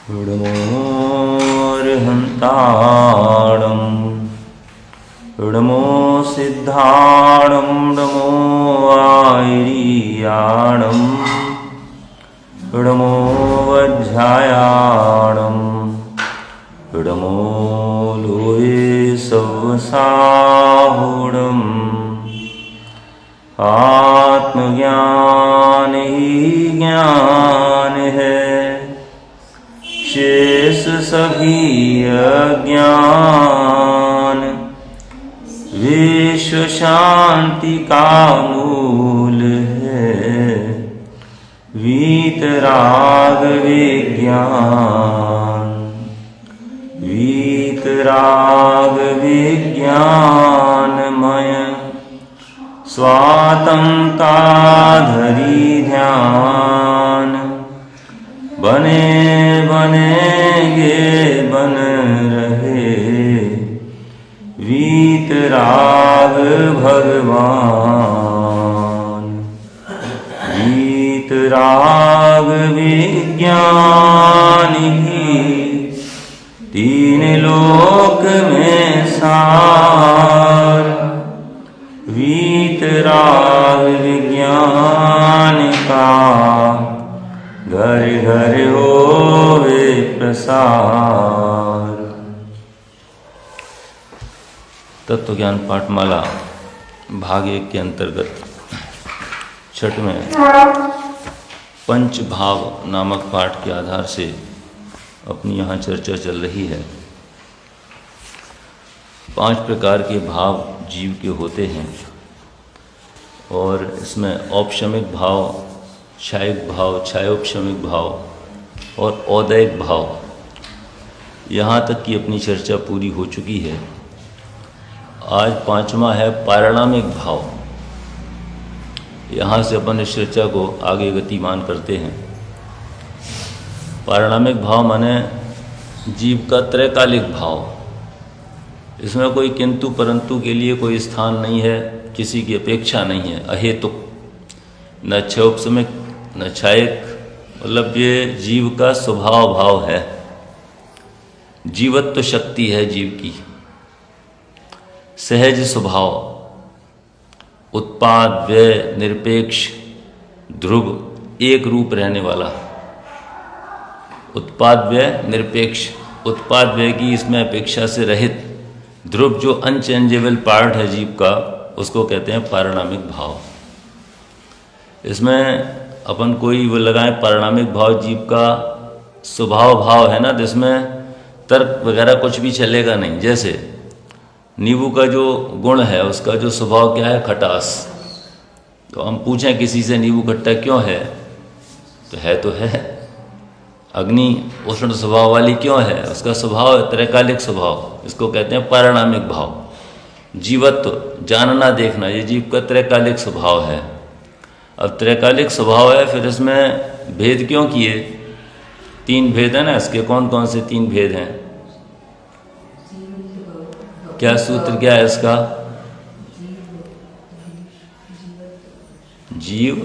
ऋडमोर्हन्ताणं ऋडमो सिद्धाणं ऋडमो आयर्याणं ऋडमो वज्रायाणं ऋडमो लोये सवसाहुडम् आत्मज्ञान ही ज्ञान है, शेष सभी अज्ञान विश्व शांति का मूल है। वीतराग विज्ञान वीतराग विज्ञानमय स्वात्मता धरी ध्यान, बने बनेगे बन रहे वीतराग भगवान। वीतराग विज्ञान ही तीन लोक में सार, वीतराग विज्ञान का घर घर होवे प्रसार। तत्व ज्ञान पाठमाला भाग 1 के अंतर्गत छठ में पंच भाव नामक पाठ के आधार से अपनी यहाँ चर्चा चल रही है। 5 प्रकार के भाव जीव के होते हैं और इसमें औपशमिक भाव, क्षायिक भाव, क्षायोपशमिक भाव और औदैहिक भाव, यहाँ तक की अपनी चर्चा पूरी हो चुकी है। आज 5वां है पारिणामिक भाव। यहाँ से अपन इस चर्चा को आगे गतिमान करते हैं। पारिणामिक भाव माने जीव का त्रैकालिक भाव। इसमें कोई किंतु परंतु के लिए कोई स्थान नहीं है, किसी की अपेक्षा नहीं है, अहेतुक, न क्षयोपशमिक न क्षायिक, मतलब ये जीव का स्वभाव भाव है, जीवत्व शक्ति है जीव की, सहज स्वभाव, उत्पाद व्यय निरपेक्ष ध्रुव एक रूप रहने वाला। उत्पाद व्यय निरपेक्ष, उत्पाद व्यय की इसमें अपेक्षा से रहित, ध्रुव जो अनचेंजेबल पार्ट है जीव का, उसको कहते हैं पारिणामिक भाव। इसमें अपन कोई वो लगाएं पारिणामिक भाव जीव का स्वभाव भाव है ना, जिसमें तर्क वगैरह कुछ भी चलेगा नहीं। जैसे नींबू का जो गुण है उसका जो स्वभाव क्या है, खटास। तो हम पूछें किसी से नींबू खट्टा क्यों है, तो है। अग्नि उष्ण स्वभाव वाली क्यों है, उसका स्वभाव है त्रैकालिक स्वभाव, इसको कहते हैं पारिणामिक भाव। जीवत्व जानना देखना, ये जीव का त्रैकालिक स्वभाव है। अब त्रैकालिक स्वभाव है, फिर इसमें भेद क्यों किए? 3 भेद है ना इसके। कौन कौन से 3 भेद हैं? क्या सूत्र क्या है इसका? जीव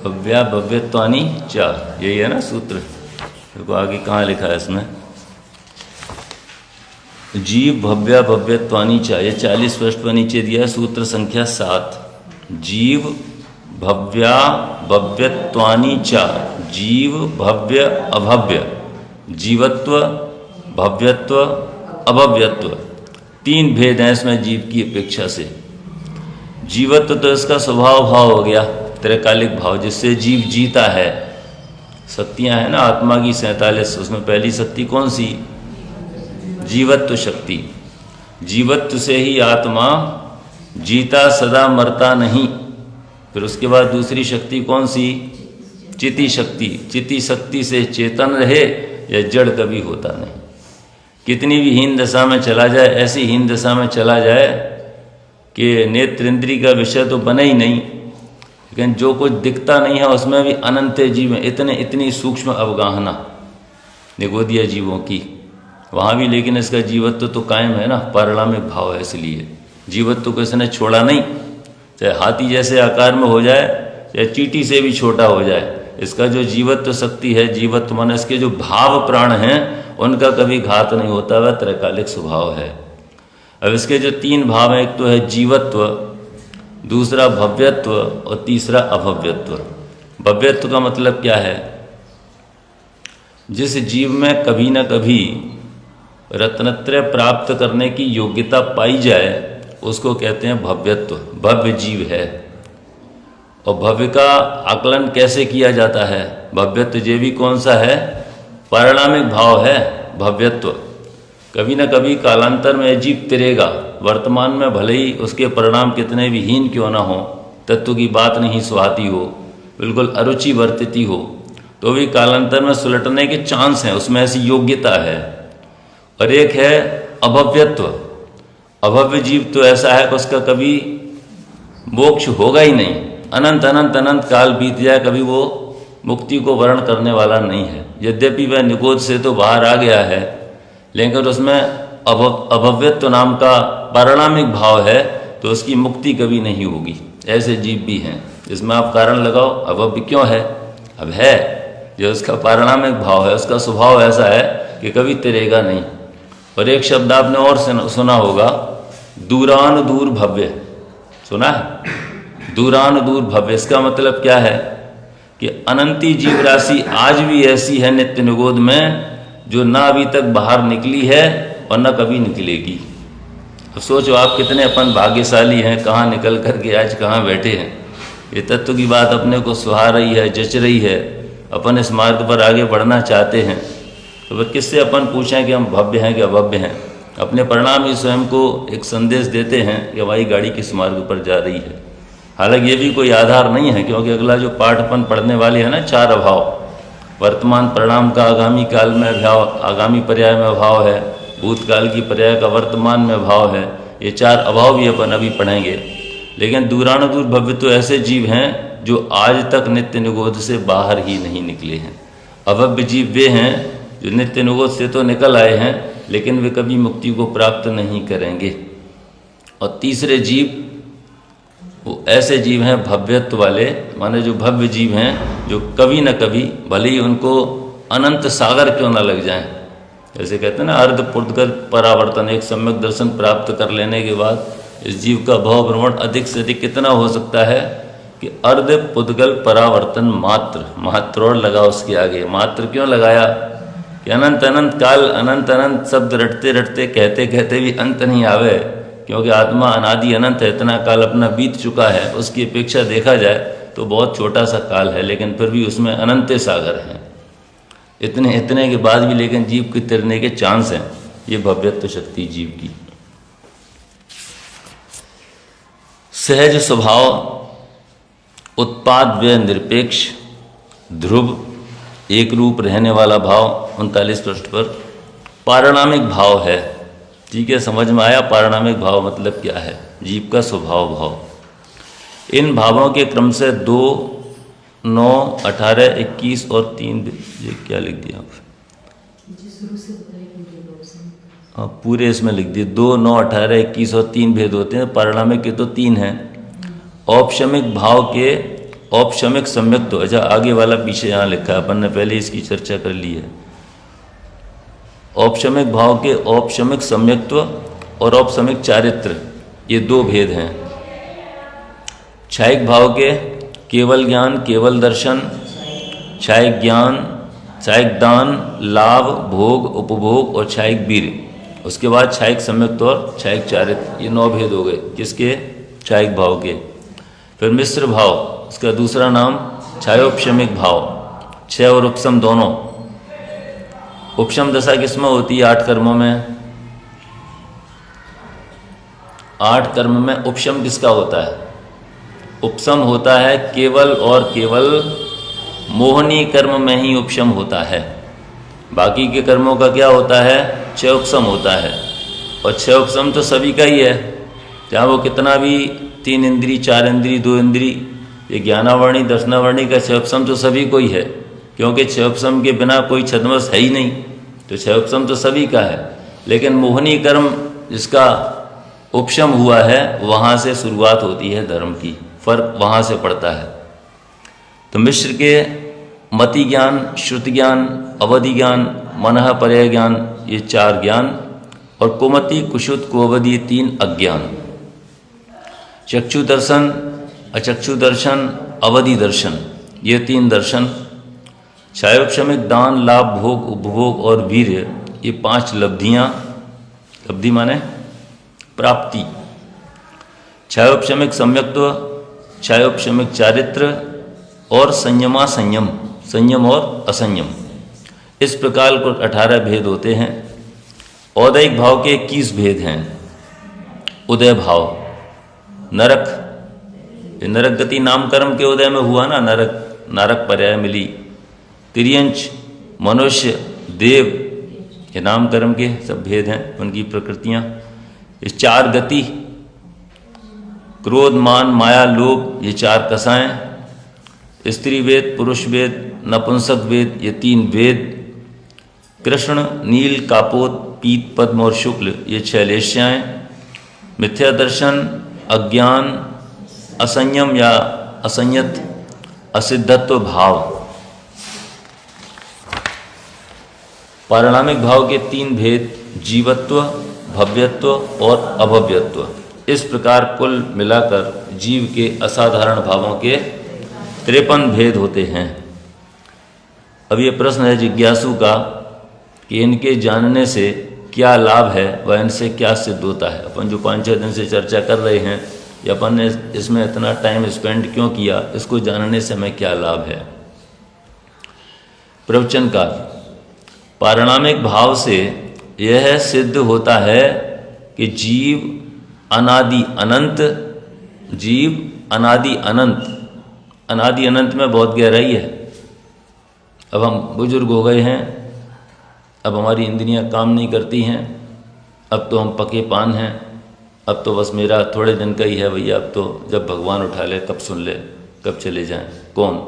भव्या भव्यत्वानि च, यही है ना सूत्र। देखो आगे कहाँ लिखा है इसमें, जीव भव्या भव्यत्वानि च, ये 40 पृष्ठ पर नीचे दिया है, सूत्र संख्या 7। जीव भव्या भव्यत्वानि च, जीव भव्य अभव्य, जीवत्व भव्यत्व अभव्यत्व, 3 भेद हैं इसमें जीव की अपेक्षा से। जीवत्व तो इसका स्वभाव भाव हो गया, त्रैकालिक भाव, जिससे जीव जीता है। शक्तियां हैं ना आत्मा की 47, उसमें पहली शक्ति कौन सी? जीवत्व शक्ति। जीवत्व से ही आत्मा जीता, सदा मरता नहीं। फिर उसके बाद दूसरी शक्ति कौन सी? चिति शक्ति। चिति शक्ति से चेतन रहे या जड़ कभी होता नहीं। कितनी भी हीन दशा में चला जाए, ऐसी हीन दशा में चला जाए कि नेत्र इंद्री का विषय तो बना ही नहीं, लेकिन जो कुछ दिखता नहीं है उसमें भी अनंत जीव है। इतनी सूक्ष्म अवगाहना निगोदिया जीवों की वहाँ भी, लेकिन इसका जीवत्व तो कायम है ना, पारिणामिक भाव है। इसलिए जीवत्व को इसने छोड़ा नहीं, चाहे हाथी जैसे आकार में हो जाए, चाहे चींटी से भी छोटा हो जाए, इसका जो जीवत्व शक्ति है, जीवत्व मन, इसके जो भाव प्राण हैं उनका कभी घात नहीं होता, वह त्रैकालिक स्वभाव है। अब इसके जो 3 भाव हैं, एक तो है जीवत्व, दूसरा भव्यत्व और तीसरा अभव्यत्व। भव्यत्व का मतलब क्या है? जिस जीव में कभी न कभी रत्नत्रय प्राप्त करने की योग्यता पाई जाए उसको कहते हैं भव्यत्व, भव्य जीव है। और भव्य का आकलन कैसे किया जाता है? भव्यत्व जे भी कौन सा है? पारिणामिक भाव है भव्यत्व। कभी न कभी कालांतर में जीव तिरेगा, वर्तमान में भले ही उसके परिणाम कितने भी हीन क्यों ना हो, तत्व की बात नहीं सुहाती हो, बिल्कुल अरुचि वर्तिती हो, तो भी कालांतर में सुलटने के चांस हैं, उसमें ऐसी योग्यता है। और एक है अभव्यत्व। अभव्य जीव तो ऐसा है कि उसका कभी मोक्ष होगा ही नहीं, अनंत अनंत अनंत काल बीत जाए, कभी वो मुक्ति को वर्ण करने वाला नहीं है। यद्यपि वह निगोद से तो बाहर आ गया है, लेकिन उसमें अभव्यत्व नाम का पारिणामिक भाव है, तो उसकी मुक्ति कभी नहीं होगी। ऐसे जीव भी हैं, इसमें आप कारण लगाओ अभव्य क्यों है? अब है जो उसका पारिणामिक भाव है, उसका स्वभाव ऐसा है कि कभी तिरेगा नहीं। और एक शब्द आपने और सुना होगा, दूरान दूर भव्य। सुना है? दूरान दूर भव्य, इसका मतलब क्या है कि अनंती जीव राशि आज भी ऐसी है नित्य निगोद में, जो ना अभी तक बाहर निकली है और ना कभी निकलेगी। अब सोचो आप कितने अपन भाग्यशाली हैं, कहाँ निकल करके आज कहाँ बैठे हैं। ये तत्व की बात अपने को सुहा रही है, जच रही है, अपन इस मार्ग पर आगे बढ़ना चाहते हैं, तो फिर किससे अपन पूछें कि हम भव्य हैं कि अभव्य हैं? अपने परिणाम ही स्वयं को एक संदेश देते हैं कि हमारी गाड़ी किस मार्ग पर जा रही है। हालांकि ये भी कोई आधार नहीं है, क्योंकि अगला जो पाठ अपन पढ़ने वाले हैं ना, 4 अभाव, वर्तमान परिणाम का आगामी काल में भाव, आगामी पर्याय में भाव है, भूतकाल की पर्याय का वर्तमान में भाव है, ये 4 अभाव भी अपन अभी पढ़ेंगे। लेकिन दूरानुदूर भव्य तो ऐसे जीव हैं जो आज तक नित्य निगोद से बाहर ही नहीं निकले हैं। अभव्य जीव वे हैं जो नित्य निगोद से तो निकल आए हैं, लेकिन वे कभी मुक्ति को प्राप्त नहीं करेंगे। और तीसरे जीव वो ऐसे जीव हैं भव्यत्व वाले, माने जो भव्य जीव हैं, जो कभी न कभी भले ही उनको अनंत सागर क्यों न लग जाएं, जैसे कहते हैं ना अर्ध पुद्गल परावर्तन, एक सम्यक दर्शन प्राप्त कर लेने के बाद इस जीव का भाव भ्रमण अधिक से अधिक कितना हो सकता है कि अर्ध पुद्गल परावर्तन मात्र, मात्रोड़ लगा उसके आगे। मात्र क्यों लगाया कि अनंत अनंत काल, अनंत अनंत शब्द रटते रटते कहते कहते भी अंत नहीं आवे, क्योंकि आत्मा अनादि अनंत है, इतना काल अपना बीत चुका है। उसकी अपेक्षा देखा जाए तो बहुत छोटा सा काल है, लेकिन फिर भी उसमें अनंत सागर हैं। इतने इतने के बाद भी लेकिन जीव के तिरने के चांस हैं। ये भव्यत्व शक्ति जीव की। सहज स्वभाव, उत्पाद व्यय निरपेक्ष, ध्रुव एक रूप रहने वाला भाव 39 पृष्ठ पर। पारिणामिक भाव है, ठीक है, समझ में आया? पारिणामिक भाव मतलब क्या है? जीव का स्वभाव भाव। इन भावों के क्रम से 2, 9, 18, 21 और 3, ये क्या लिख दिया आप? हाँ, पूरे इसमें लिख दिए 2, 9, 18, 21 और 3 भेद होते हैं। पारिणामिक के तो 3 हैं। औपशमिक भाव के औपशमिक सम्यक्त्व, अच्छा आगे वाला पीछे यहाँ लिखा है, अपन ने पहले इसकी चर्चा कर ली है। औपशमिक भाव के औपशमिक सम्यक्त्व और औपशमिक चारित्र, ये 2 भेद हैं। क्षायिक भाव के केवल ज्ञान, केवल दर्शन, क्षायिक ज्ञान, क्षायिक दान, लाभ, भोग, उपभोग और क्षायिक वीर। उसके बाद क्षायिक सम्यक्त्व और क्षायिक चारित्र, ये 9 भेद हो गए। किसके? क्षायिक भाव के। फिर मिश्र भाव, उसका दूसरा नाम क्षयोपशमिक भाव, क्षय और उपशम दोनों। उपशम दशा किसमें होती है? 8 कर्मों में। 8 कर्म में उपशम किसका होता है? उपशम होता है केवल और केवल मोहनी कर्म में ही उपशम होता है। बाकी के कर्मों का क्या होता है? क्षय उपशम होता है। और क्षय उपशम तो सभी का ही है, चाहे वो कितना भी 3 इंद्री, 4 इंद्री, 2 इंद्री, ये ज्ञानावर्णी दर्शनावर्णी का क्षय उपशम तो सभी को ही है, क्योंकि क्षय उपशम के बिना कोई छद्मस है ही नहीं। तो क्षय उपशम तो सभी का है, लेकिन मोहनी कर्म जिसका उपशम हुआ है वहाँ से शुरुआत होती है धर्म की, फर्क वहाँ से पड़ता है। तो मिश्र के मति ज्ञान, श्रुति ज्ञान, अवधि ज्ञान, मनः पर्याय ज्ञान, ये 4 ज्ञान, और कुमति, कुशुत, कुअवधि, ये 3 अज्ञान। चक्षु दर्शन, अचक्षु दर्शन, अवधि दर्शन, ये 3 दर्शन। छायोपशमिक, दान, लाभ, भोग, उपभोग और वीर्य, ये 5 लब्धियाँ। लब्धि माने प्राप्ति। छायोपशमिक सम्यक्त्व, छायोपशमिक चारित्र और संयमा संयम, संयम और असंयम, इस प्रकार को 18 भेद होते हैं। औदैहिक भाव के 21 भेद हैं। उदय भाव, नरक, ये नरक गति नाम कर्म के उदय में हुआ ना, नरक, नारक पर्याय मिली। तिर्यंच, मनुष्य, देव, ये नाम कर्म के सब भेद हैं, उनकी प्रकृतियाँ। ये 4 गति, क्रोध, मान, माया, लोभ, ये 4 कसाएँ। स्त्री वेद, पुरुष वेद, नपुंसक वेद, ये 3 वेद। कृष्ण, नील, कापोत, पीत, पद्म और शुक्ल, ये 6 लेश्याएँ। मिथ्या दर्शन, अज्ञान, असंयम या असंयत, असिद्धत्व भाव। पारिणामिक भाव के 3 भेद, जीवत्व, भव्यत्व और अभव्यत्व। इस प्रकार कुल मिलाकर जीव के असाधारण भावों के 53 भेद होते हैं। अब ये प्रश्न है जिज्ञासु का कि इनके जानने से क्या लाभ है व इनसे क्या सिद्ध होता है। अपन जो 5-6 दिन से चर्चा कर रहे हैं, या अपन ने इसमें इतना टाइम स्पेंड क्यों किया, इसको जानने से हमें क्या लाभ है। प्रवचनकार, पारिणामिक भाव से यह सिद्ध होता है कि जीव अनादि अनंत, जीव अनादि अनंत, अनादि अनंत में बहुत गहराई है। अब हम बुजुर्ग हो गए हैं, अब हमारी इंद्रियां काम नहीं करती हैं, अब तो हम पके पान हैं, अब तो बस मेरा थोड़े दिन का ही है भैया, अब तो जब भगवान उठा ले कब सुन ले, कब चले जाएं। कौन?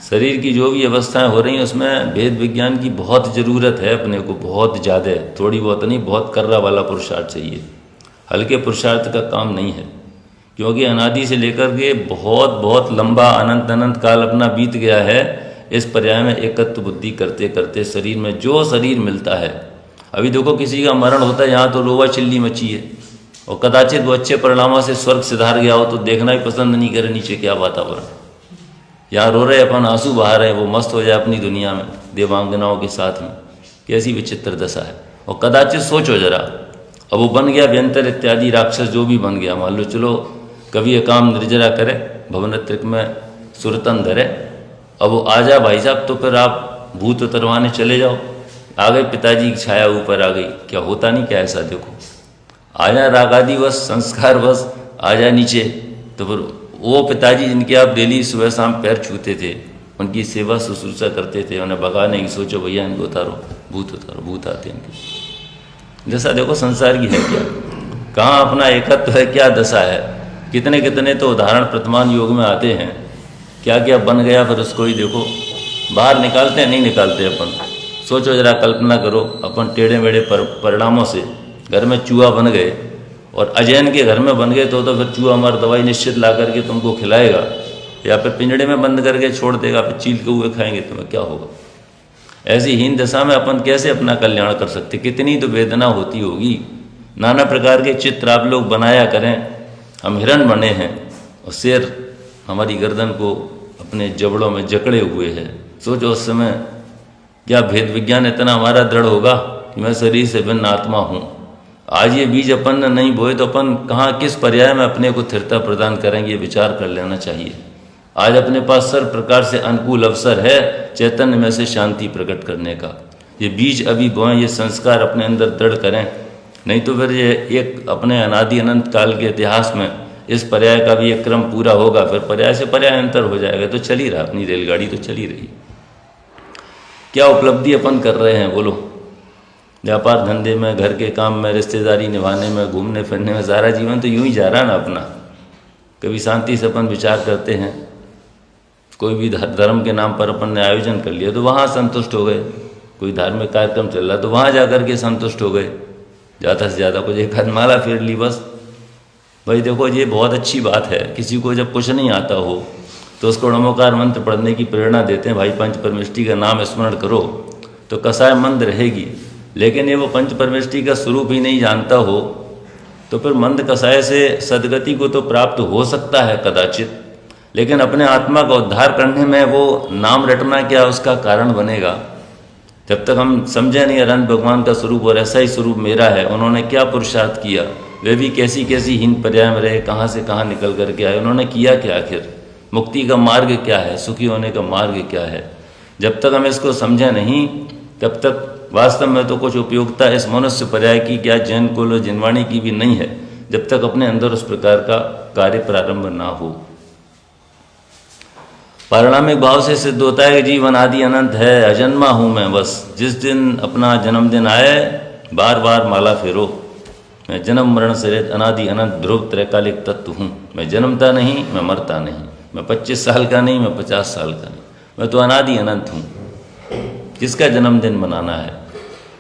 शरीर की जो भी अवस्थाएं हो रही हैं उसमें भेद विज्ञान की बहुत ज़रूरत है अपने को, बहुत ज़्यादा, थोड़ी बहुत नहीं, बहुत कर्रा वाला पुरुषार्थ चाहिए। हल्के पुरुषार्थ का काम नहीं है, क्योंकि अनादि से लेकर के बहुत बहुत लंबा अनंत अनंत काल अपना बीत गया है इस पर्याय में एकत्व बुद्धि करते करते। शरीर में जो शरीर मिलता है, अभी देखो किसी का मरण होता है यहाँ तो रोवा चिल्ली मची है, और कदाचित वो अच्छे परिणामों से स्वर्ग सिधार गया हो तो देखना ही पसंद नहीं करे नीचे क्या वातावरण। यहाँ रो रहे अपन, आंसू बहा रहे, वो मस्त हो जाए अपनी दुनिया में देवांगनाओं के साथ में, कैसी विचित्र दशा है। और कदाचित सोचो जरा, अब वो बन गया व्यंतर इत्यादि राक्षस, जो भी बन गया, मान लो चलो कभी काम निर्जरा करे, भवनत्रिक में सुरतन धरे, अब वो आ जा भाई साहब, तो फिर आप भूत उतरवाने चले जाओ। आ गए पिताजी की छाया ऊपर आ गई, क्या होता नहीं क्या ऐसा, देखो आ जा रागादि बस संस्कार बस आ जा नीचे, तो फिर वो पिताजी जिनके आप डेली सुबह शाम पैर छूते थे, उनकी सेवा शुश्रूषा करते थे, उन्हें भगाने की सोचो भैया इनको उतारो, भूत उतारो, भूत आते हैं इनके। दशा देखो संसार की है क्या, कहाँ अपना एकत्व है, क्या दशा है। कितने कितने तो उदाहरण वर्तमान योग में आते हैं, क्या क्या बन गया, फिर उसको ही देखो बाहर निकालते हैं, नहीं निकालते अपन। सोचो जरा, कल्पना करो, अपन टेढ़े मेढ़े परिणामों से घर में चूहा बन गए, और अजैन के घर में बन गए तो फिर चूहा हमारी दवाई निश्चित ला करके तुमको खिलाएगा, या फिर पिंजड़े में बंद करके छोड़ देगा, फिर चील के हुए खाएंगे, तुम्हें क्या होगा। ऐसी हीन दशा में अपन कैसे अपना कल्याण कर सकते, कितनी तो वेदना होती होगी। नाना प्रकार के चित्र आप लोग बनाया करें, हम हिरण बने हैं और शेर हमारी गर्दन को अपने जबड़ों में जकड़े हुए है। सोचो उस समय क्या भेद विज्ञान इतना हमारा दृढ़ होगा कि मैं शरीर से भिन्न आत्मा हूँ। आज ये बीज अपन ने नहीं बोए तो अपन कहाँ किस पर्याय में अपने को स्थिरता प्रदान करेंगे, ये विचार कर लेना चाहिए। आज अपने पास सर्व प्रकार से अनुकूल अवसर है चैतन्य में से शांति प्रकट करने का। ये बीज अभी बोएं, ये संस्कार अपने अंदर दृढ़ करें, नहीं तो फिर ये एक अपने अनादि अनंत काल के इतिहास में इस पर्याय का भी एक क्रम पूरा होगा, फिर पर्याय से पर्याय अंतर हो जाएगा। तो चल ही रहा, अपनी रेलगाड़ी तो चल ही रही। क्या उपलब्धि अपन कर रहे हैं बोलो, व्यापार धंधे में, घर के काम में, रिश्तेदारी निभाने में, घूमने फिरने में, सारा जीवन तो यूं ही जा रहा है ना अपना। कभी शांति से अपन विचार करते हैं, कोई भी धर्म के नाम पर अपन ने आयोजन कर लिया तो वहाँ संतुष्ट हो गए, कोई धार्मिक कार्यक्रम चल रहा तो वहाँ जा कर के संतुष्ट हो गए, ज़्यादा से ज़्यादा कुछ एक माला फेर ली बस। भाई देखो ये बहुत अच्छी बात है, किसी को जब कुछ नहीं आता हो तो उसको नमोकार मंत्र पढ़ने की प्रेरणा देते हैं, भाई पंच परमेष्टि का नाम स्मरण करो तो कसाय मंद रहेगी। लेकिन ये वो पंच परमेष्टि का स्वरूप ही नहीं जानता हो तो फिर मंद कसाय से सदगति को तो प्राप्त हो सकता है कदाचित, लेकिन अपने आत्मा का उद्धार करने में वो नाम रटना क्या उसका कारण बनेगा। जब तक हम समझे नहीं अनंत भगवान का स्वरूप और ऐसा ही स्वरूप मेरा है, उन्होंने क्या पुरुषार्थ किया, वे भी कैसी कैसी हीन पर्याय में रहे, कहाँ से कहाँ निकल करके आए, उन्होंने किया क्या, आखिर मुक्ति का मार्ग क्या है, सुखी होने का मार्ग क्या है। जब तक हम इसको समझे नहीं तब तक वास्तव में तो कुछ उपयोगिता इस मनुष्य पर्याय की क्या जैन कुल जिनवाणी की भी नहीं है, जब तक अपने अंदर उस प्रकार का कार्य प्रारंभ ना हो। पारिणामिक भाव से सिद्ध होता है कि जीवन आदि अनंत है, अजन्मा हूँ मैं बस। जिस दिन अपना जन्मदिन आए बार बार माला फेरो, मैं जन्म मरण से रहित अनादि अनंत ध्रुव त्रैकालिक तत्व हूँ। मैं जन्मता नहीं, मैं मरता नहीं, मैं 25 साल का नहीं, मैं 50 साल का नहीं, मैं तो अनादि अनंत हूँ। किसका जन्मदिन मनाना है?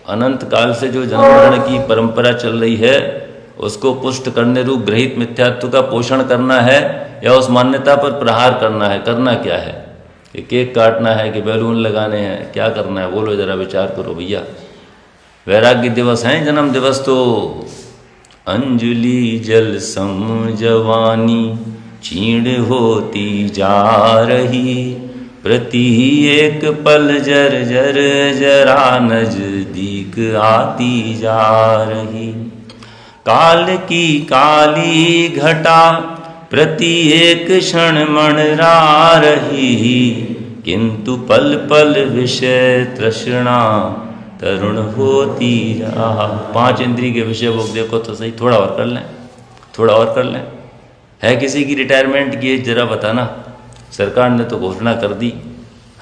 अनंत काल से जो जन्म मरण की परंपरा चल रही है उसको पुष्ट करने रूप ग्रहित मिथ्यात्व का पोषण करना है या उस मान्यता पर प्रहार करना है? करना क्या है? कि केक काटना है कि बैलून लगाने हैं? क्या करना है बोलो जरा, विचार करो भैया। वैराग्य दिवस है जन्म दिवस तो अंजलि जल सम जवानी क्षीण होती जा रही, प्रति एक पल जर जर जरा नजदीक आती जा रही। काल की काली घटा प्रति एक क्षण मणरा रही, किंतु पल पल विषय तृष्णा तरुण होती जा। 5 इंद्रिय के विषय वो देखो तो सही, थोड़ा और कर लें, थोड़ा और कर लें। है किसी की रिटायरमेंट की एज जरा बताना? सरकार ने तो घोषणा कर दी,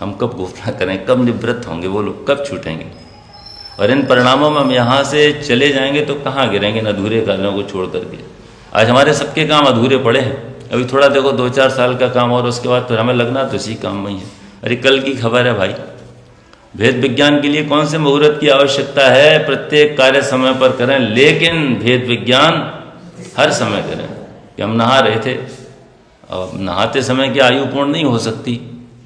हम कब घोषणा करें, कब निवृत्त होंगे बोलो, कब छूटेंगे? और इन परिणामों में हम यहाँ से चले जाएंगे तो कहाँ गिरेंगे इन अधूरे कार्यों को छोड़ करके। आज हमारे सबके काम अधूरे पड़े हैं, अभी थोड़ा देखो 2-4 साल का काम और उसके बाद फिर हमें लगना तो इसी काम में ही है। अरे कल की खबर है भाई, भेद विज्ञान के लिए कौन से मुहूर्त की आवश्यकता है? प्रत्येक कार्य समय पर करें, लेकिन भेद विज्ञान हर समय करें। कि हम नहा रहे थे, अब नहाते समय की आयु पूर्ण नहीं हो सकती।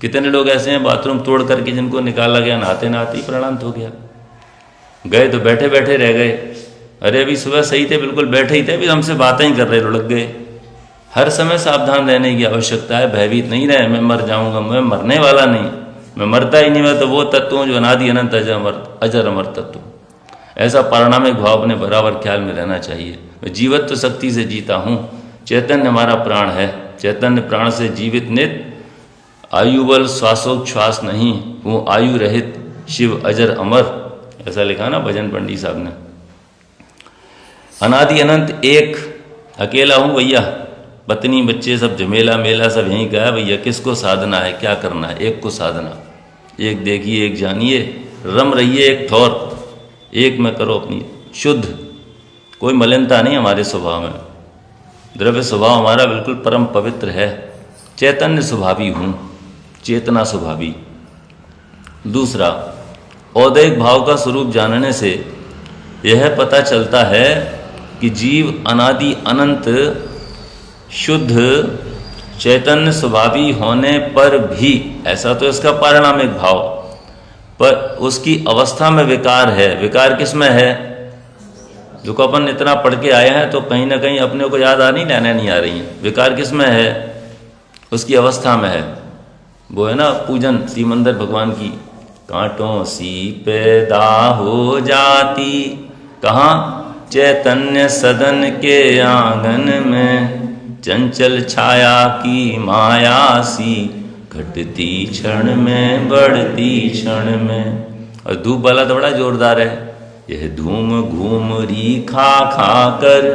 कितने लोग ऐसे हैं बाथरूम तोड़ करके जिनको निकाला गया नहाते नहाते ही प्राणांत हो गया। गए तो बैठे बैठे रह गए, अरे अभी सुबह सही थे, बिल्कुल बैठे ही थे, अभी हमसे बातें ही कर रहे, लुढ़क गए। हर समय सावधान रहने की आवश्यकता है, भयभीत नहीं रहे मैं मर जाऊंगा, मैं मरने वाला नहीं, मैं मरता ही नहीं, मैं तो वो तत्व हूँ जो अनादि अनंत अजर अमर तत्व। ऐसा पारिणामिक भाव अपने बराबर ख्याल में रहना चाहिए। मैं जीवत्व शक्ति से जीता हूँ, चैतन्य हमारा प्राण है, चैतन्य प्राण से जीवित नित, आयुबल श्वासोच्छ्वास नहीं हूँ आयु रहित, शिव अजर अमर, ऐसा लिखा ना भजन पंडित साहब ने। अनादि अनंत एक, अकेला हूँ भैया, पत्नी बच्चे सब झमेला मेला सब यहीं का है भैया। किसको साधना है, क्या करना है? एक को साधना, एक देखिए, एक जानिए, रम रहिए एक थौर, एक में करो अपनी शुद्ध। कोई मलिनता नहीं हमारे स्वभाव में, द्रव्य स्वभाव हमारा बिल्कुल परम पवित्र है। चैतन्य स्वभावी हूँ, चेतना स्वभावी। दूसरा, औदैहिक भाव का स्वरूप जानने से यह पता चलता है कि जीव अनादि अनंत शुद्ध चैतन्य स्वभावी होने पर भी, ऐसा तो इसका पारिणामिक भाव, पर उसकी अवस्था में विकार है। विकार किस में है? जो को अपन इतना पढ़ के आए हैं तो कहीं ना कहीं अपने को याद नहीं आ रही हैं। विकार किस में है? उसकी अवस्था में है। वो है ना पूजन सीमंदर भगवान की, कांटों सी पैदा हो जाती, कहाँ? चैतन्य सदन के आंगन में, चंचल छाया की माया सी, घटती क्षण में बढ़ती क्षण में। और धूप वाला तो बड़ा जोरदार है, यह धूम घूम री खा खा कर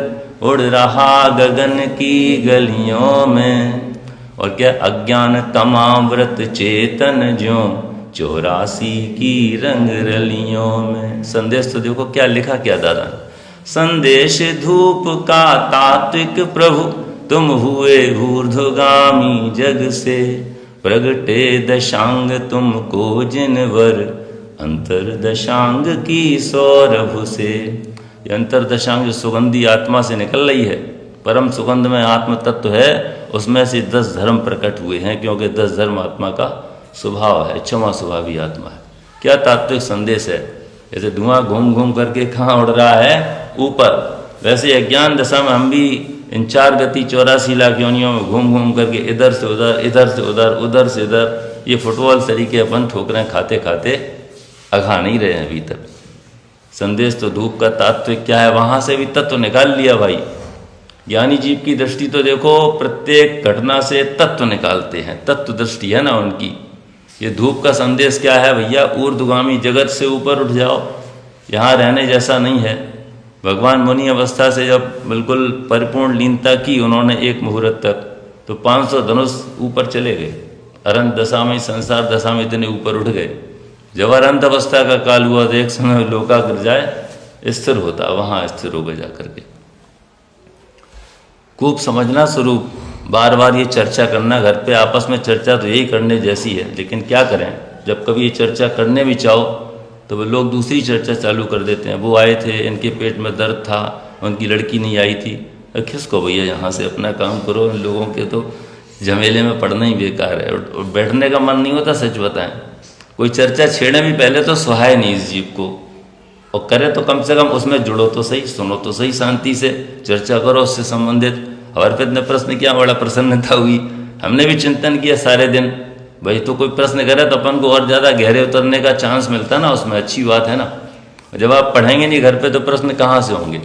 उड़ रहा गगन की गलियों में। और क्या? अज्ञान तमाव्रत चेतन ज्यों 84 की रंग रलियों में। संदेश तो देखो क्या लिखा, क्या दादा, संदेश धूप का तात्विक प्रभु, तुम हुए ऊर्ध्वगामी जग से, प्रगटे दशांग तुमको जिनवर, अंतर दशांग की सौरभ से। ये अंतर दशांग जो सुगंधी आत्मा से निकल रही है, परम सुगंध में आत्म तत्व है, उसमें से 10 धर्म प्रकट हुए हैं, क्योंकि 10 धर्म आत्मा का स्वभाव है, क्षमा स्वभावी आत्मा है। क्या तात्विक संदेश है? जैसे धुआं घूम घूम करके कहाँ उड़ रहा है? ऊपर। वैसे अज्ञान दशा में हम भी इन 4 गति 84 लाख योनियों में घूम घूम करके इधर से उधर, इधर से उधर, उधर से इधर, ये फुटबॉल तरीके अपन ठोकरें खाते खाते अघा नहीं रहे हैं अभी तक। संदेश तो धूप का तात्विक क्या है, वहाँ से भी तत्व निकाल लिया भाई। ज्ञानी जीव की दृष्टि तो देखो, प्रत्येक घटना से तत्व निकालते हैं, तत्व दृष्टि है ना उनकी। ये धूप का संदेश क्या है भैया? ऊर्ध्वगामी जगत से ऊपर उठ जाओ, यहाँ रहने जैसा नहीं है। भगवान मुनि अवस्था से जब बिल्कुल परिपूर्ण लीनता की उन्होंने 1 मुहूर्त तक, तो 500 धनुष ऊपर चले गए। अरंत दशा में, संसार दशा में इतने ऊपर उठ गए। जब अरंत अवस्था का काल हुआ तो एक समय लोका गिर जाए स्थिर होता, वहाँ स्थिर हो गए जाकर के। खूब समझना स्वरूप, बार बार ये चर्चा करना, घर पे आपस में चर्चा तो यही करने जैसी है, लेकिन क्या करें, जब कभी ये चर्चा करने भी चाहो तो वो लोग दूसरी चर्चा चालू कर देते हैं। वो आए थे, इनके पेट में दर्द था, उनकी लड़की नहीं आई थी। किसको भैया, यहाँ से अपना काम करो, इन लोगों के तो झमेले में पड़ना ही बेकार है और बैठने का मन नहीं होता। सच बताएं, कोई चर्चा छेड़े भी पहले तो सुहाए नहीं इस जीव को, और करे तो कम से कम उसमें जुड़ो तो सही, सुनो तो सही, शांति से चर्चा करो उससे संबंधित। हमारे पे प्रश्न किया, बड़ा प्रसन्नता हुई। हमने भी चिंतन किया सारे दिन, भाई तो कोई प्रश्न करे तो अपन को और ज़्यादा गहरे उतरने का चांस मिलता ना, उसमें अच्छी बात है ना। जब आप पढ़ेंगे नहीं घर पे तो प्रश्न कहाँ से होंगे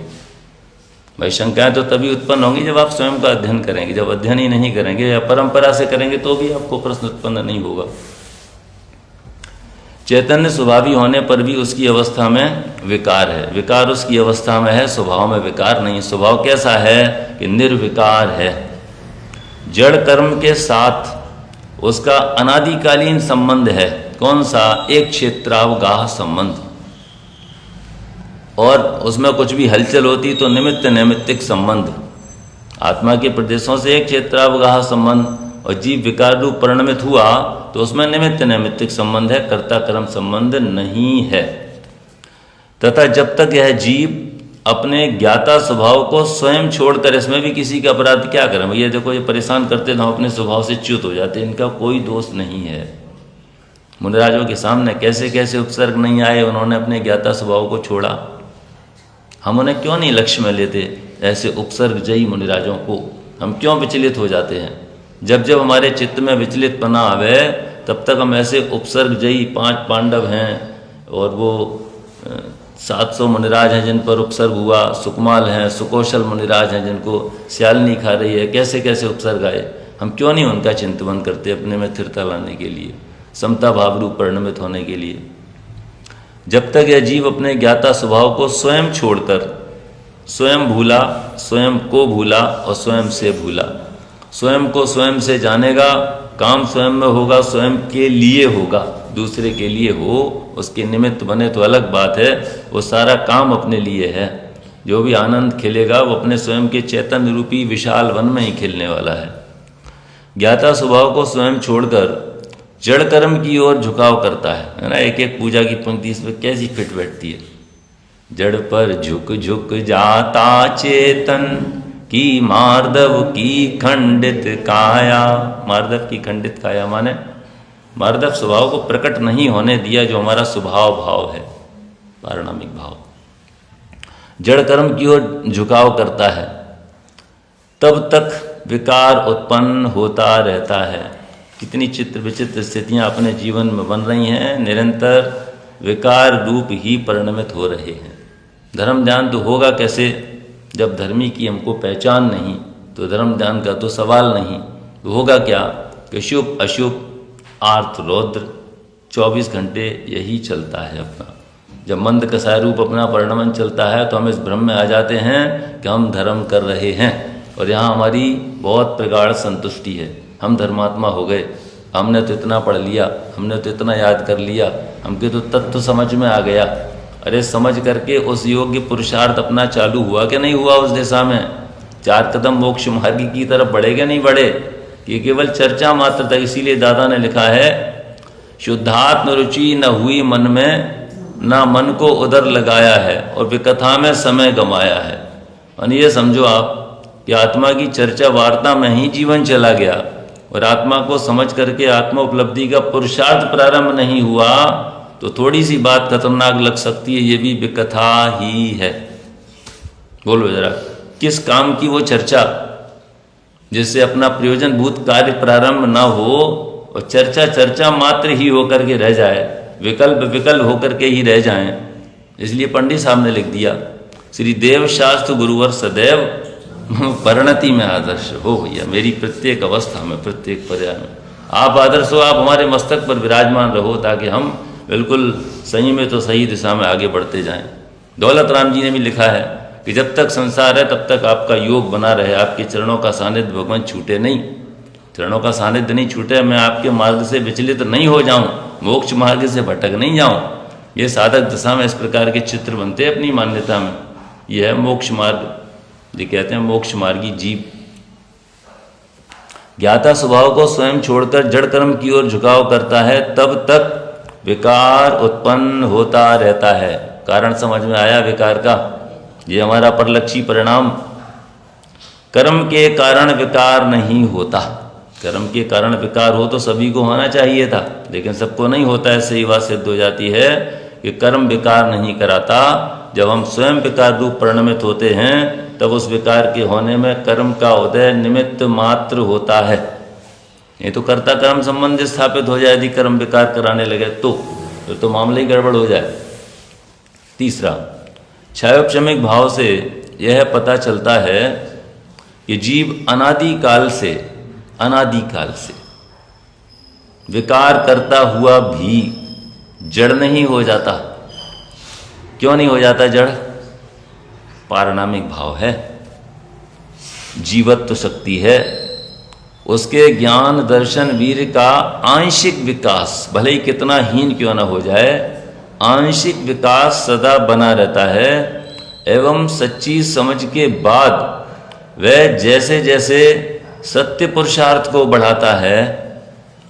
भाई? शंकाएं तो तभी उत्पन्न होंगी जब आप स्वयं का अध्ययन करेंगे। जब अध्ययन ही नहीं करेंगे या परंपरा से करेंगे तो भी आपको प्रश्न उत्पन्न नहीं होगा। चैतन्य स्वभावी होने पर भी उसकी अवस्था में विकार है। विकार उसकी अवस्था में है, स्वभाव में विकार नहीं। स्वभाव कैसा है कि निर्विकार है। जड़ कर्म के साथ उसका अनादिकालीन संबंध है। कौन सा? एक क्षेत्रावगाह संबंध। और उसमें कुछ भी हलचल होती तो निमित्त नैमित्तिक संबंध। आत्मा के प्रदेशों से एक क्षेत्रावगाह संबंध, और जीव विकार रूप परिणमित हुआ तो उसमें निमित्त नैमित्तिक संबंध है, कर्ता कर्म संबंध नहीं है। तथा जब तक यह जीव अपने ज्ञाता स्वभाव को स्वयं छोड़कर, इसमें भी किसी का अपराध क्या करें भैया? देखो ये परेशान करते तो हम अपने स्वभाव से च्युत हो जाते, इनका कोई दोष नहीं है। मुनिराजों के सामने कैसे कैसे उपसर्ग नहीं आए, उन्होंने अपने ज्ञाता स्वभाव को छोड़ा। हम उन्हें क्यों नहीं लक्ष्य में लेते? ऐसे उपसर्ग जयी मुनिराजों को हम क्यों विचलित हो जाते हैं? जब जब हमारे चित्त में विचलित पना आवे तब तक हम ऐसे उपसर्ग जयी 5 पांडव हैं, और वो 700 मुनिराज हैं जिन पर उपसर्ग हुआ, सुकमाल हैं, सुकौशल मुनिराज हैं जिनको श्यालनी खा रही है, कैसे कैसे उपसर्ग आए। हम क्यों नहीं उनका चिंतन करते अपने में स्थिरता लाने के लिए, समता भाव रूप परिणमित होने के लिए? जब तक यह जीव अपने ज्ञाता स्वभाव को स्वयं छोड़कर, स्वयं भूला, स्वयं को भूला और स्वयं से भूला, स्वयं को स्वयं से जानेगा, काम स्वयं में होगा, स्वयं के लिए होगा, दूसरे के लिए हो, उसके निमित्त बने तो अलग बात है। वो सारा काम अपने लिए है। जो भी आनंद खिलेगा वो अपने स्वयं के चैतन्य रूपी विशाल वन में ही खिलने वाला है। ज्ञाता स्वभाव को स्वयं छोड़कर जड़ कर्म की ओर झुकाव करता है ना। एक एक पूजा की पंक्ति इसमें कैसी फिट बैठती है। जड़ पर झुक झुक जाता चेतन की मार्दव की खंडित काया। मार्दव की खंडित काया माने मार्दव स्वभाव को प्रकट नहीं होने दिया, जो हमारा स्वभाव भाव है, पारिणामिक भाव। जड़ कर्म की ओर झुकाव करता है, तब तक विकार उत्पन्न होता रहता है। कितनी चित्र विचित्र स्थितियां अपने जीवन में बन रही हैं, निरंतर विकार रूप ही परिणमित हो रहे हैं। धर्म ध्यान तो होगा कैसे जब धर्मी की हमको पहचान नहीं, तो धर्म ध्यान का तो सवाल नहीं। तो होगा क्या कि शुभ अशुभ आर्थ रौद्र 24 घंटे यही चलता है अपना। जब मंद कसाय रूप अपना परिणमन चलता है तो हम इस भ्रम में आ जाते हैं कि हम धर्म कर रहे हैं, और यहाँ हमारी बहुत प्रगाढ़ संतुष्टि है। हम धर्मात्मा हो गए, हमने तो इतना पढ़ लिया, हमने तो इतना याद कर लिया, हमके तो तत्व समझ में आ गया। अरे समझ करके उस योग्य पुरुषार्थ अपना चालू हुआ कि नहीं हुआ उस दिशा में? 4 कदम मोक्ष मार्ग की तरफ बढ़े कि नहीं बढ़े? ये केवल चर्चा मात्र था। इसीलिए दादा ने लिखा है, शुद्धात्म रुचि न हुई मन में, ना मन को उधर लगाया है, और विकथा में समय गंवाया है। और ये समझो आप कि आत्मा की चर्चा वार्ता में ही जीवन चला गया और आत्मा को समझ करके आत्मा उपलब्धि का पुरुषार्थ प्रारंभ नहीं हुआ, तो थोड़ी सी बात खतरनाक लग सकती है, ये भी विकथा ही है। बोलो जरा, किस काम की वो चर्चा जिससे अपना प्रयोजन भूत कार्य प्रारंभ ना हो और चर्चा चर्चा मात्र ही होकर के रह जाए, विकल्प विकल्प होकर के ही रह जाएं। इसलिए पंडित साहब ने लिख दिया, श्री देव शास्त्र गुरुवर सदैव परिणति में आदर्श हो। भैया मेरी प्रत्येक अवस्था में, प्रत्येक पर्याय में आप आदर्श हो, आप हमारे मस्तक पर विराजमान रहो, ताकि हम बिल्कुल सही में तो सही दिशा में आगे बढ़ते जाएं। दौलत राम जी ने भी लिखा है कि जब तक संसार है तब तक आपका योग बना रहे, आपके चरणों का सानिध्य भगवान छूटे नहीं, चरणों का सानिध्य नहीं छूटे, मैं आपके मार्ग से विचलित नहीं हो जाऊं, मोक्ष मार्ग से भटक नहीं जाऊं। ये साधक दशा में इस प्रकार के चित्र बनते हैं अपनी मान्यता में। यह है मोक्ष मार्ग, ये कहते हैं मोक्ष मार्गी जीव। ज्ञाता स्वभाव को स्वयं छोड़कर जड़ कर्म की ओर झुकाव करता है, तब तक विकार उत्पन्न होता रहता है। कारण समझ में आया विकार का? ये हमारा परलक्षी परिणाम। कर्म के कारण विकार नहीं होता। कर्म के कारण विकार हो तो सभी को होना चाहिए था, लेकिन सबको नहीं होता है। सही बात सिद्ध हो जाती है कि कर्म विकार नहीं कराता। जब हम स्वयं विकार रूप परिणमित होते हैं तब उस विकार के होने में कर्म का उदय निमित्त मात्र होता है। नहीं तो कर्ता कर्म संबंध स्थापित हो जाए, यदि कर्म विकार कराने लगे तो मामला ही गड़बड़ हो जाए। तीसरा, क्षयोपशमिक भाव से यह पता चलता है कि जीव अनादिकाल से विकार करता हुआ भी जड़ नहीं हो जाता। क्यों नहीं हो जाता जड़? पारणामिक भाव है, जीवत्व शक्ति है, उसके ज्ञान दर्शन वीर का आंशिक विकास, भले ही कितना हीन क्यों ना हो जाए, आंशिक विकास सदा बना रहता है। एवं सच्ची समझ के बाद वह जैसे जैसे सत्य पुरुषार्थ को बढ़ाता है,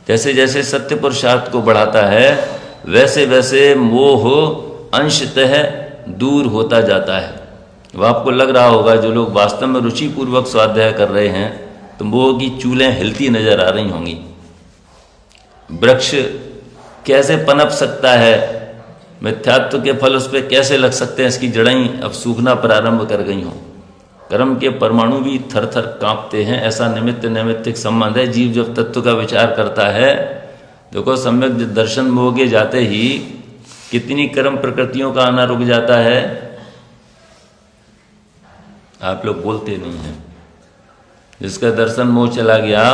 जैसे जैसे सत्य पुरुषार्थ को बढ़ाता है, वैसे वैसे मोह अंशतः दूर होता जाता है। वह आपको लग रहा होगा, जो लोग वास्तव में रुचिपूर्वक स्वाध्याय कर रहे हैं, तो मोह की चूलें हिलती नजर आ रही होंगी। वृक्ष कैसे पनप सकता है, मिथ्यात्व के फल उस पर कैसे लग सकते हैं, इसकी जड़ें अब सूखना प्रारंभ कर गई हों। कर्म के परमाणु भी थर थर कांपते हैं। ऐसा निमित्त नैमित्तिक संबंध है। जीव जब तत्व का विचार करता है, देखो सम्यक दर्शन मोगे जाते ही कितनी कर्म प्रकृतियों का आना रुक जाता है। आप लोग बोलते नहीं हैं। जिसका दर्शन मोह चला गया,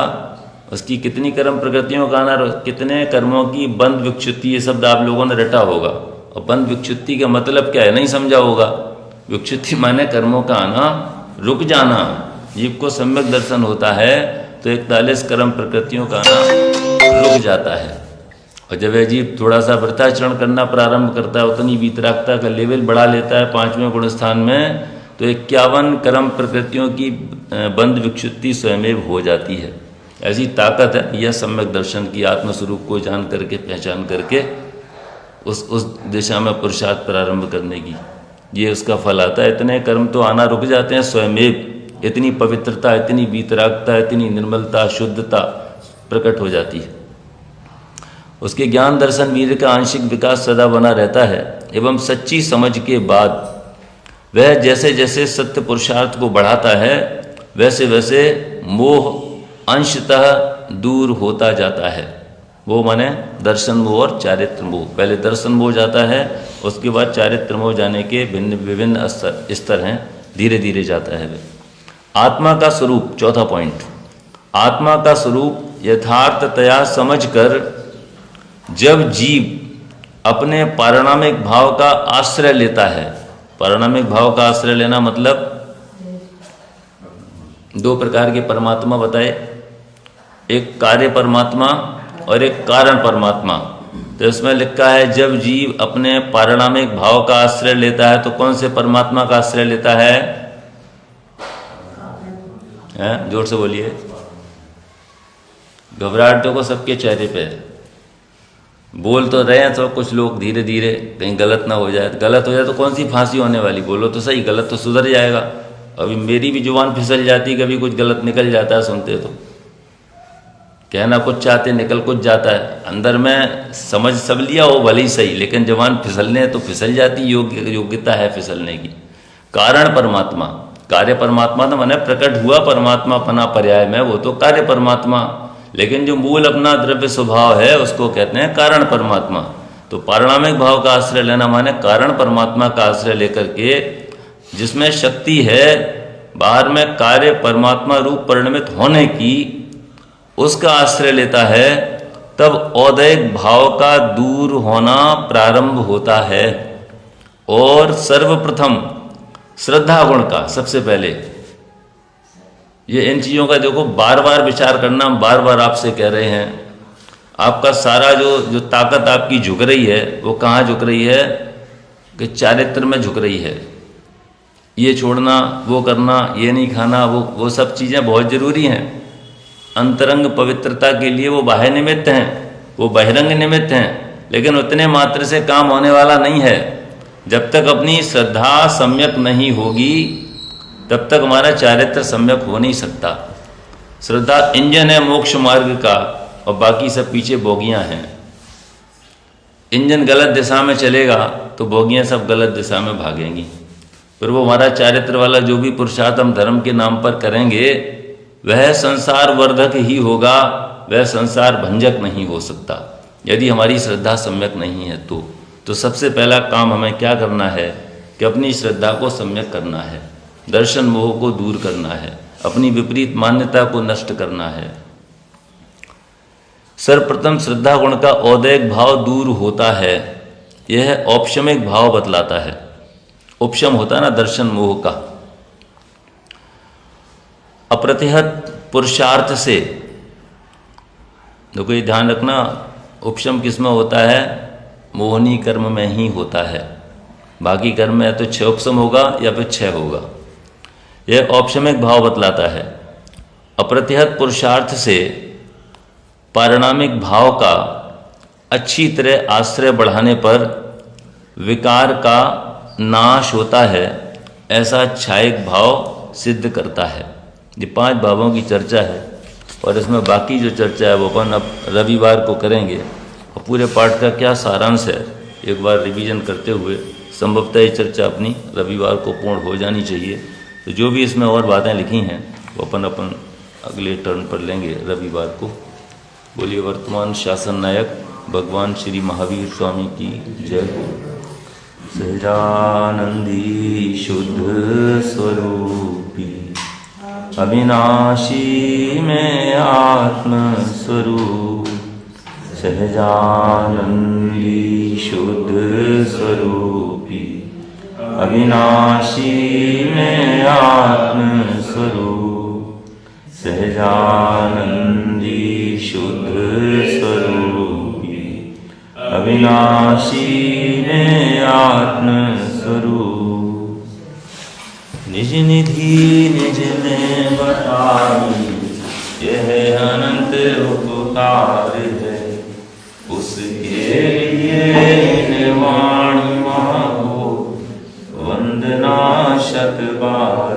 उसकी कितनी कर्म प्रकृतियों का आना, कितने कर्मों की बंध विक्षुप्ति, ये शब्द आप लोगों ने रटा होगा। और बंध विक्षुप्ति का मतलब क्या है नहीं समझा होगा। विक्षुप्ति माने कर्मों का आना रुक जाना। जीव को सम्यक दर्शन होता है तो 41 कर्म प्रकृतियों का आना रुक जाता है। और जब वह जीव थोड़ा सा व्रताचरण करना प्रारंभ करता है, उतनी वीतरागता का लेवल बढ़ा लेता है 5वें गुण स्थान में, तो 51 कर्म प्रकृतियों की बंध विक्षुप्ति स्वयं हो जाती है। ऐसी ताकत है यह सम्यक दर्शन की, आत्मस्वरूप को जान करके पहचान करके उस दिशा में पुरुषार्थ प्रारंभ करने की। ये उसका फल आता है। इतने कर्म तो आना रुक जाते हैं स्वयमेव। इतनी पवित्रता, इतनी वीतरागता, इतनी निर्मलता, शुद्धता प्रकट हो जाती है। उसके ज्ञान दर्शन वीर का आंशिक विकास सदा बना रहता है। एवं सच्ची समझ के बाद वह जैसे जैसे सत्य पुरुषार्थ को बढ़ाता है, वैसे वैसे मोह अंशतः दूर होता जाता है। वो माने दर्शन मोह और चारित्र मोह। पहले दर्शन मोह जाता है, उसके बाद चारित्र मोह जाने के भिन्न विभिन्न स्तर हैं, धीरे धीरे जाता है। आत्मा का स्वरूप, चौथा पॉइंट, आत्मा का स्वरूप यथार्थतया समझकर जब जीव अपने पारणामिक भाव का आश्रय लेता है। पारणामिक भाव का आश्रय लेना मतलब दो प्रकार के परमात्मा बताए, एक कार्य परमात्मा और एक कारण परमात्मा। तो इसमें लिखा है जब जीव अपने पारणामिक भाव का आश्रय लेता है तो कौन से परमात्मा का आश्रय लेता है? जोर से बोलिए, घबराहट देखो सबके चेहरे पे है। बोल तो रहे हैं तो कुछ लोग धीरे धीरे, कहीं गलत ना हो जाए। गलत हो जाए तो कौन सी फांसी होने वाली, बोलो तो सही, गलत तो सुधर जाएगा। अभी मेरी भी जुबान फिसल जाती, कभी कुछ गलत निकल जाता है सुनते तो, कहना कुछ चाहते निकल कुछ जाता है, अंदर में समझ सब लिया हो भले ही सही, लेकिन जुबान फिसलने तो फिसल जाती, योग्यता है फिसलने की। कारण परमात्मा, कार्य परमात्मा तो माने प्रकट हुआ परमात्मा पना पर्याय में, वो तो कार्य परमात्मा, लेकिन जो मूल अपना द्रव्य स्वभाव है उसको कहते हैं कारण परमात्मा। तो पारिणामिक भाव का आश्रय लेना माने कारण परमात्मा का आश्रय लेकर के, जिसमें शक्ति है बाहर में कार्य परमात्मा रूप परिणमित होने की, उसका आश्रय लेता है, तब औदैहिक भाव का दूर होना प्रारंभ होता है। और सर्वप्रथम श्रद्धा गुण का सबसे पहले, ये इन चीज़ों का देखो बार बार विचार करना, हम बार बार आपसे कह रहे हैं। आपका सारा जो ताकत आपकी झुक रही है, वो कहाँ झुक रही है कि चारित्र में झुक रही है। ये छोड़ना, वो करना, ये नहीं खाना, वो सब चीज़ें बहुत ज़रूरी हैं। अंतरंग पवित्रता के लिए वो बाह्य निमित्त हैं, वो बहिरंग निमित्त हैं, लेकिन उतने मात्र से काम होने वाला नहीं है। जब तक अपनी श्रद्धा सम्यक नहीं होगी तब तक हमारा चारित्र सम्यक हो नहीं सकता। श्रद्धा इंजन है मोक्ष मार्ग का, और बाकी सब पीछे बोगियां हैं। इंजन गलत दिशा में चलेगा तो बोगियां सब गलत दिशा में भागेंगी। फिर वो हमारा चारित्र वाला जो भी पुरुषार्थ हम धर्म के नाम पर करेंगे, वह संसार वर्धक ही होगा, वह संसार भंजक नहीं हो सकता, यदि हमारी श्रद्धा सम्यक नहीं है तो सबसे पहला काम हमें क्या करना है कि अपनी श्रद्धा को सम्यक करना है, दर्शन मोह को दूर करना है, अपनी विपरीत मान्यता को नष्ट करना है। सर्वप्रथम श्रद्धा गुण का औदैहिक भाव दूर होता है, यह औपशमिक भाव बतलाता है। उपशम होता है ना दर्शन मोह का। अप्रतिहत पुरुषार्थ से, देखो ये ध्यान रखना, उपशम किस में होता है? मोहनी कर्म में ही होता है। बाकी कर्म में तो 6 उपशम होगा या फिर 6 होगा। यह औपशमिक भाव बतलाता है। अप्रतिहत पुरुषार्थ से पारिणामिक भाव का अच्छी तरह आश्रय बढ़ाने पर विकार का नाश होता है, ऐसा छायक भाव सिद्ध करता है। ये 5 भावों की चर्चा है, और इसमें बाकी जो चर्चा है वो अपन अब रविवार को करेंगे। और पूरे पाठ का क्या सारांश है एक बार रिवीजन करते हुए संभवतः ये चर्चा अपनी रविवार को पूर्ण हो जानी चाहिए। तो जो भी इसमें और बातें लिखी हैं वो अपन अगले टर्न पर लेंगे रविवार को। बोलिए वर्तमान शासन नायक भगवान श्री महावीर स्वामी की जय हो। सहजानंदी शुद्ध स्वरूपी अविनाशी में आत्म स्वरूप, सहजानंदी शुद्ध स्वरूपी अविनाशी में आत्म स्वरूप, सहजानंदी शुद्ध स्वरूपी अविनाशी में आत्म स्वरूप। निज निधि निज में बताई, यह अनंत उपकार है, उसके लिए निर्वाण मांगो, वंदना शत बार